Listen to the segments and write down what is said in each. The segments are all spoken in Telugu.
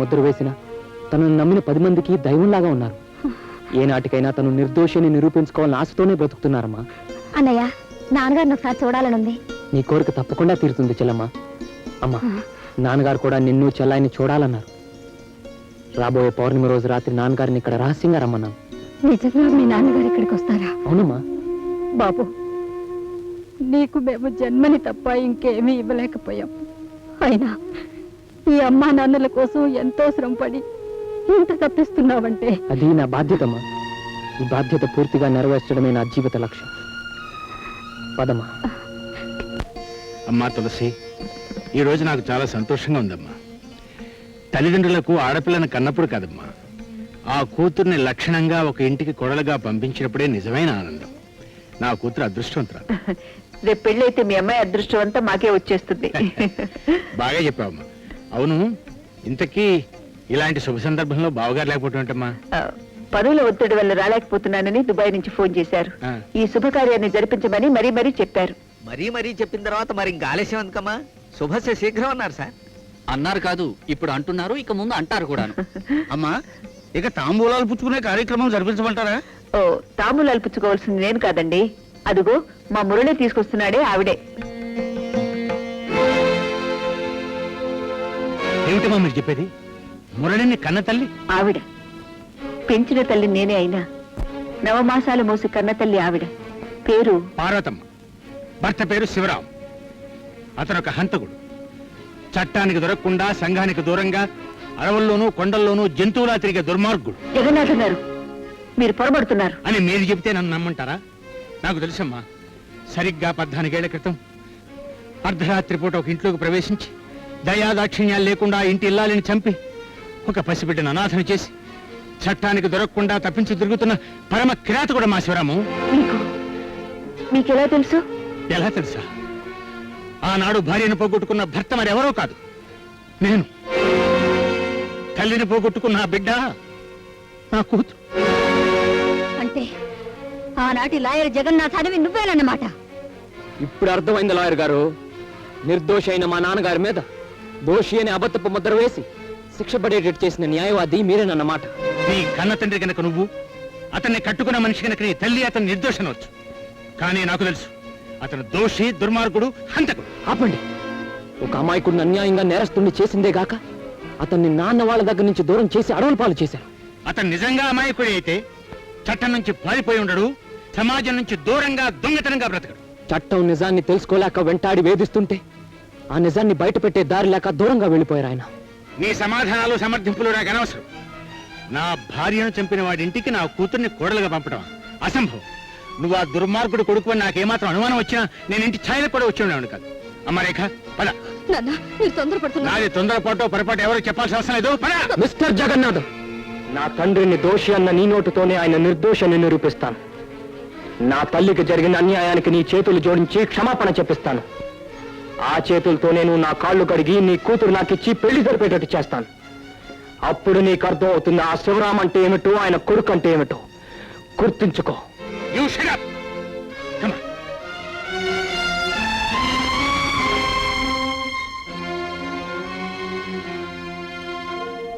ముద్ర వేసిన తనను నమ్మిన 10 మందికి దైవంలాగా ఉన్నారు. ఏనాటికైనా తను నిర్దోషిని నిరూపించుకోవాలని ఆశతోనే బ్రతుకుతున్నారమ్మా. అన్నయ్య, నాన్నగారిని ఒకసారి చూడాలనుంది. నీ కోరిక తప్పకుండా తీరుతుంది చెల్లమ్మ. అమ్మా, నాన్నగారు కూడా నిన్ను చెల్లాయిని చూడాలన్నారు. రాబోయే పౌర్ణమి రోజు రాత్రి నాన్నగారిని ఇక్కడ రహస్యంగా రమ్మన్నాను. నిజంగా మీ నాన్నగారు ఇక్కడికి వస్తారా? అవునమ్మా. బాబు, నీకు మేము జన్మని తప్ప ఇంకేమీ ఇవ్వలేకపోయాం. అయినా ఈ అమ్మా నాన్నల కోసం ఎంతో శ్రమపడి ఇంత తప్పిస్తున్నావంటే అది నా బాధ్యతమ్మా. ఈ బాధ్యత పూర్తిగా నెరవేర్చడమే నా జీవిత లక్ష్యం. పదమ్మా. అమ్మా తులసి, ఈరోజు నాకు చాలా సంతోషంగా ఉందమ్మా. తల్లిదండ్రులకు ఆడపిల్లను కన్నప్పుడు కాదమ్మా, ఆ కూతుర్ని లక్షణంగా ఒక ఇంటికి కొడలుగా పంపించినప్పుడే నిజమైన ఆనందం. నా కూతురు అదృష్టవంతురాలు. రేపు పెళ్ళైతే మీ అమ్మాయి అదృష్టం అంతా మాకే వచ్చేస్తుంది. బాగా చెప్పావమ్మా. అవును, ఇంతకీ ఇలాంటి శుభ సందర్భంలో బావగారు లేకపోవటమా? పనుల ఒత్తిడి వల్ల రాలేకపోతున్నానని దుబాయ్ నుంచి ఫోన్ చేశారు. ఈ శుభకార్యాన్ని జరిపించమని మరీ మరీ చెప్పారు. మరీ చెప్పిన తర్వాత మరి ఇంకా ఆలస్యం ఎందుకమ్మా? శుభస్య శీఘ్రం అన్నారు సార్. అన్నారు కాదు, ఇప్పుడు అంటున్నారు, ఇక ముందు అంటారు కూడా. అమ్మా, ఇక తాంబూలాలు పుచ్చుకునే కార్యక్రమం జరిపించమంటారా? ఓ, తాంబూలాలు పుచ్చుకోవాల్సింది నేను కాదండి. అదుగో మా మురళి తీసుకొస్తున్నాడే ఆవిడే. ఏమిటమ్మా మీరు చెప్పేది? మురళిని కన్న తల్లి ఆవిడ. పెంచిన తల్లి నేనే అయినా నవమాసాలు మోసి కన్న తల్లి ఆవిడ. పేరు పార్వతమ్మ. భర్త పేరు శివరాం. అతను ఒక హంతకుడు. చట్టానికి దొరకకుండా సంఘానికి దూరంగా అడవుల్లోనూ కొండల్లోనూ జంతువులా తిరిగే దుర్మార్గుడు. జగన్నాథం గారు, మీరు పొరబడుతున్నారు అని మీరు చెబితే నన్ను నమ్మంటారా? నాకు తెలుసమ్మా. సరిగ్గా 14 ఏళ్ల క్రితం అర్ధరాత్రి పూట ఒక ఇంట్లోకి ప్రవేశించి దయాదాక్షిణ్యాలు లేకుండా ఇంటి ఇల్లాలిని చంపి ఒక పసిబిడ్డను అనాథన చేసి చట్టానికి దొరకకుండా తప్పించి తిరుగుతున్న పరమ కిరాతకుడు మా శివరాము. మీకెలా తెలుసు? ఎలా తెలుసా? ఆనాడు భార్యను పోగొట్టుకున్న భర్త మరెవరో కాదు, నేను. తల్లిని పోగొట్టుకున్న ఆ బిడ్డ నా కూతురు. అంటే ఆనాటి లాయర్ జగన్నాథానివి నువ్వేనన్నమాట. ఇప్పుడు అర్థమైంది లాయర్ గారు. నిర్దోషి అయిన మా నాన్నగారి మీద దోషి అని అబద్ధపు ముద్ర వేసి శిక్ష పడేటట్టు చేసిన న్యాయవాది మీరేనన్నమాట. నీ కన్న తండ్రి కనుక నువ్వు, అతన్ని కట్టుకున్న మనిషి కనుక నీ తల్లి అతను నిర్దోషనవచ్చు. కానీ నాకు తెలుసు, అతను దోషి, దుర్మార్గుడు, హంతకుడు. ఆపండి. ఒక అమాయకుడిని అన్యాయంగా నేరస్తుడిని చేసిందే గాక అతన్ని నాన్న వాళ్ళ దగ్గర నుంచి దూరం చేసి అడవుల పాలు చేశారు. అతను నిజంగా అమాయకుడి అయితే చట్టం నుంచి పారిపోయి ఉండడు, సమాజం నుంచి దూరంగా దొంగతనంగా బ్రతకడు. చట్టం నిజాన్ని తెలుసుకోలేక వెంటాడి వేధిస్తుంటే ఆ నిజాన్ని బయట పెట్టే దారి లేక దూరంగా వెళ్ళిపోయారు ఆయన. నీ సమాధానాలు సమర్థింపులు నాకు అనవసరం. నా భార్యను చంపిన వాడి ఇంటికి నా కూతుర్ని కోడలుగా పంపడం అసంభవం. నువ్వు ఆ దుర్మార్గుడు కొడుకు అని నాకేమాత్రం అనుమానం వచ్చినా నేను ఇంటి ఛాయలకు కూడా వచ్చి ఉండేవాడు కాదు. అమ్మ రేఖ, పద. నాది తొందరపాటు పొరపాటు ఎవరు చెప్పాల్సిన అవసరం లేదు. మిస్టర్ జగన్నాథ్, నా తండ్రిని దోషి అన్న నీ నోటుతోనే ఆయన నిర్దోషాన్ని నిరూపిస్తాను. నా తల్లికి జరిగిన అన్యాయానికి నీ చేతులు జోడించి క్షమాపణ చెప్పిస్తాను. ఆ చేతులతో నేను నా కాళ్ళు కడిగి నీ కూతురు నాకిచ్చి పెళ్లి జరిపేటట్టు చేస్తాను. అప్పుడు నీకు అర్థం అవుతుంది ఆ శివరాం అంటే ఏమిటో, ఆయన కొడుకు అంటే ఏమిటో. గుర్తుంచుకో.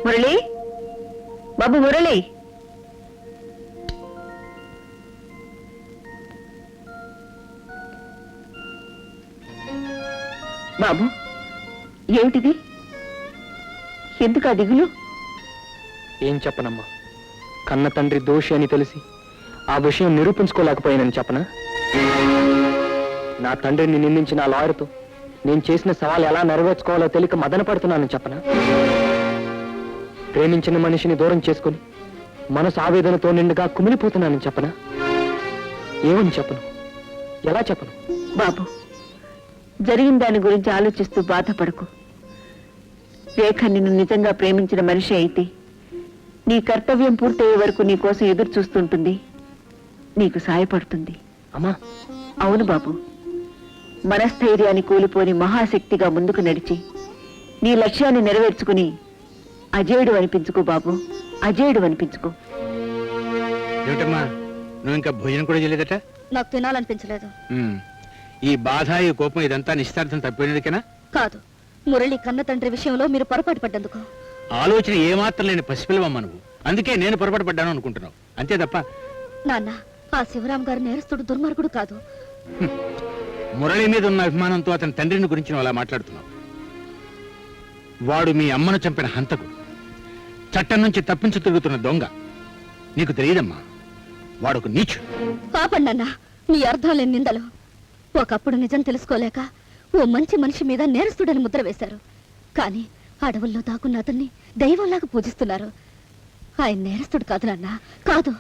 మురళి, బాబు మురళి. బాబు, ఏమిటిది? ఎందుకు ఆ దిగులు? ఏం చెప్పనమ్మా. కన్న తండ్రి దోషి అని తెలిసి ఆ విషయం నిరూపించుకోలేకపోయానని చెప్పనా? నా తండ్రిని నిందించిన ఆ లాయర్తో నేను చేసిన సవాలు ఎలా నెరవేర్చుకోవాలో తెలియక మదన పడుతున్నానని చెప్పనా? ప్రేమించిన మనిషిని దూరం చేసుకుని మనసు ఆవేదనతో నిండుగా కుమిలిపోతున్నానని చెప్పనా? ఏమని చెప్పను? ఎలా చెప్పను? బాబు, జరిగిన దాని గురించి ఆలోచిస్తూ బాధపడకు. రేఖ నిన్ను నిజంగా ప్రేమించిన మనిషి అయితే నీ కర్తవ్యం పూర్తయ్యే వరకు నీ కోసం ఎదురు చూస్తుంటుంది, నీకు సాయపడుతుంది. అమ్మా. అవును బాబు, మనస్థైర్యాన్ని కూలిపోని మహాశక్తిగా ముందుకు నడిచి నీ లక్ష్యాన్ని నెరవేర్చుకుని అజేయుడు అనిపించుకో బాబు, అజేయుడు అనిపించుకో. ఏమిటమ్మా, నువ్వు ఇంకా భోజనం కూడా చేయలేదట? నాకు తినాలనిపించలేదు. ఈ బాధ, ఈ కోపం ఇదంతా నిశ్చితార్థం తప్పిపోయినదికేనా? కాదు, మురళి కన్న తండ్రి విషయంలో మీరు పొరపాటు పడ్డందుకు. ఆలోచన ఏమాత్రం లేని పసిపిల్లవమ్మ నువ్వు. అందుకే నేను పొరపాటు పడ్డాను అనుకుంటున్నావు, అంతే తప్ప. నాన్న, ఆ శివరాం గారు నేరస్తుడు, దుర్మార్గుడు కాదు. మురళి మీద ఉన్న అభిమానంతో అతని తండ్రిని గురించి నువ్వు అలా మాట్లాడుతున్నావు. వాడు మీ అమ్మను చంపిన హంతకుడు, చట్టం నుంచి తప్పించు తిరుగుతున్న దొంగ. నీకు తెలియదమ్మా, వాడొక నీచుడు. పాపండి అన్న, నీ అర్థం లేని నిందలు. ఒకప్పుడు నిజం తెలుసుకోలేక ఓ మంచి మనిషి మీద నేరస్తుడని ముద్ర వేశారు. కానీ అడవుల్లో దాక్కున్న అతన్ని దైవంలాగా పూజిస్తున్నారు. ఆయన నేరస్తుడు కాదు నాన్న, కాదు.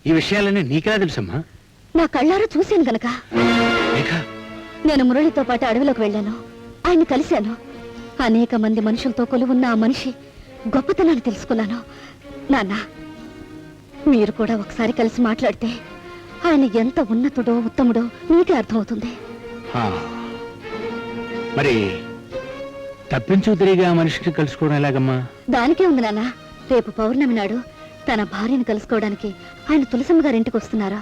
ఈ విషయాలన్నీ నీకెలా తెలుసమ్మా? నా కళ్ళారా చూశాను గనక. రేఖ, నేను మురళితో పాటు అడవిలోకి వెళ్ళాను, ఆయన్ని కలిశాను. అనేక మంది మనుషులతో కొలువున్న ఆ మనిషి గొప్పతనాన్ని తెలుసుకున్నాను. నాన్న, మీరు కూడా ఒకసారి కలిసి మాట్లాడితే ఆయన ఎంత ఉన్నతుడో ఉత్తముడో మీకే అర్థమవుతుంది. హా. మరి తప్పించు తిరిగి ఆ మనిషిని కలుసుకోవడం ఎలాగమ్మా? దానికే ఉంది నాన్న. రేపు పౌర్ణమి నాడు తన భార్యను కలుసుకోవడానికి ఆయన తులసమ్మ గారి ఇంటికి వస్తున్నారా?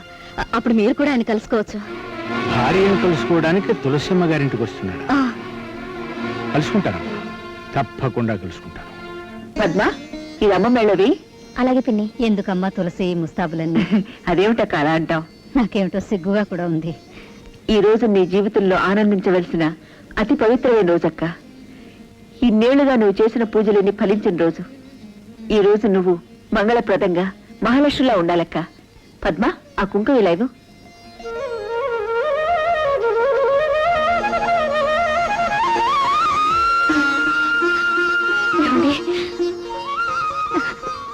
అప్పుడు మీరు కూడా ఆయన కలుసుకోవచ్చు. భార్యను కలుసుకోవడానికి తులసమ్మ గారింటికి వస్తున్నాడు. ఆ, కలుసుకుంటానమ్మా, తప్పకుండా కలుసుకుంటాను. పద్మ, ఇది అమ్మ మెళ్ళవి. అలాగే పిన్ని. ఎందుకమ్మా తులసి ముస్తాబులన్నీ? అదేమిటక్క అలా అంటావు? నాకేమిటో సిగ్గుగా కూడా ఉంది. ఈ రోజు నీ జీవితంలో ఆనందించవలసిన అతి పవిత్రమైన రోజక్క. ఇన్నేళ్లుగా నువ్వు చేసిన పూజలన్నీ ఫలించిన రోజు. ఈ రోజు నువ్వు మంగళప్రదంగా మహాలక్ష్మిలా ఉండాలక్క. పద్మ, ఆ కుంకుమ ఇలాగు.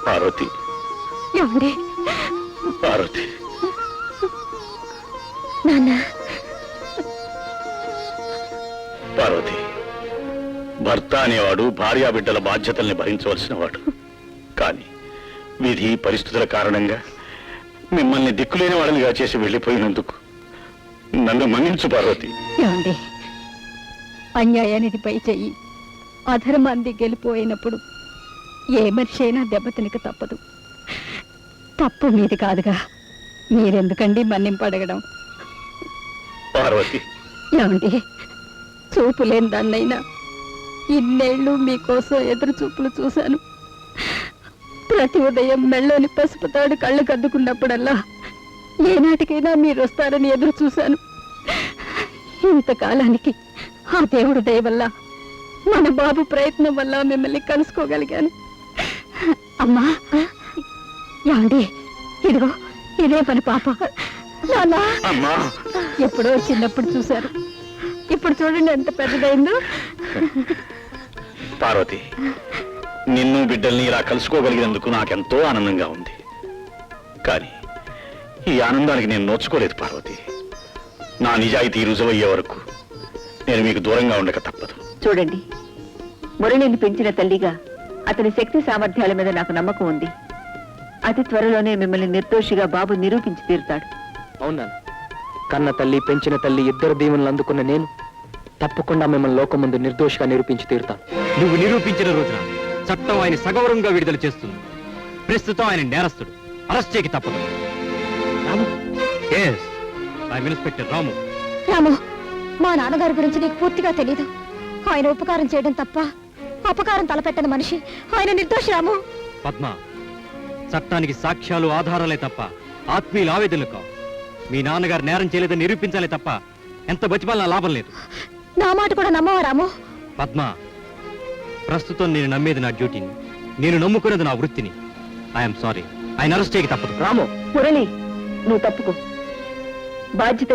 పార్వతి, ఏమండి పార్వతి, నాన్న, పార్వతి, భర్త అనేవాడు భార్యా బిడ్డల బాధ్యతల్ని భరించవలసిన వాడు. కానీ విధి పరిస్థితుల కారణంగా మిమ్మల్ని దిక్కులేని వాళ్ళనిగా చేసి వెళ్ళిపోయినందుకు నన్ను మన్నించు పార్వతి. ఏమండి, అన్యాయానికి పై చెయ్యి, అధర్మాన్ని గెలిపోయినప్పుడు ఏ మనిషి అయినా దెబ్బతినక తప్పదు. తప్పు మీది కాదుగా, మీరెందుకండి మన్నింపు అడగడం? పార్వతి, ఏమండి, చూపు లేని దాన్నైనా ఇన్నేళ్లు మీకోసం ఎదురు చూపులు చూశాను. ప్రతి ఉదయం మెళ్ళోని పసుపు తాడు కళ్ళు కద్దుకున్నప్పుడల్లా ఏనాటికైనా మీరు వస్తారని ఎదురు చూశాను. ఇంతకాలానికి ఆ దేవుడు దయ వల్ల, మన బాబు ప్రయత్నం వల్ల మిమ్మల్ని కలుసుకోగలిగాను. అమ్మా, ఏమండి, ఇదిగో ఇదే పని పాప. నాన్నా, అమ్మా, ఎప్పుడో చిన్నప్పుడు చూశారు, ఇప్పుడు చూడండి ఎంత పెద్దదైందో. పార్వతి, నిన్ను బిడ్డల్ని ఇలా కలుసుకోగలిగినందుకు నాకెంతో ఆనందంగా ఉంది. కానీ ఈ ఆనందానికి నేను నోచుకోలేదు పార్వతి. నా నిజాయితీ రుజువయ్యే వరకు నేను మీకు దూరంగా ఉండక తప్పదు. చూడండి, మురళిని పెంచిన తల్లిగా అతని శక్తి సామర్థ్యాల మీద నాకు నమ్మకం ఉంది. అతి త్వరలోనే మిమ్మల్ని నిర్దోషిగా బాబు నిరూపించి తీరుతాడు. అవునా? కన్న తల్లి, పెంచిన తల్లి ఇద్దరు దీవెనలు అందుకున్న నేను తప్పకుండా మిమ్మల్ని లోకం ముందు నిర్దోషిగా నిరూపించి తీరుతాను. నువ్వు నిరూపించిన రోజున చట్టం ఆయన సగౌరవంగా విడుదల చేస్తుంది. ప్రస్తుతం ఆయన నేరస్తుడు, అరెస్ట్ చేయక తప్పదు. ఇన్స్పెక్టర్ రాము. రాము, మా నాన్నగారి గురించి నీకు పూర్తిగా తెలీదు. ఆయన ఉపకారం చేయడం తప్ప అపకారం తలపెట్టని మనిషి ఆయన. నిర్దోషి రాము. పద్మ, చట్టానికి సాక్ష్యాలు ఆధారాలే తప్ప ఆత్మీయుల ఆవేదనలు కావు. మీ నాన్నగారు నేరం చేయలేదని నిరూపించాలే తప్ప ఎంత బతిమాలినా లాభం లేదు. నా మాట కూడా నమ్మవా రాము? పద్మ, ప్రస్తుతం నేను నమ్మేది నా డ్యూటీని, నేను నమ్ముకున్నది నా వృత్తిని. ఐఎమ్ సారీ, ఆయన అరెస్ట్ చేయక తప్పదు. రాము, మురళి, నువ్వు తప్పుకో. బాధ్యత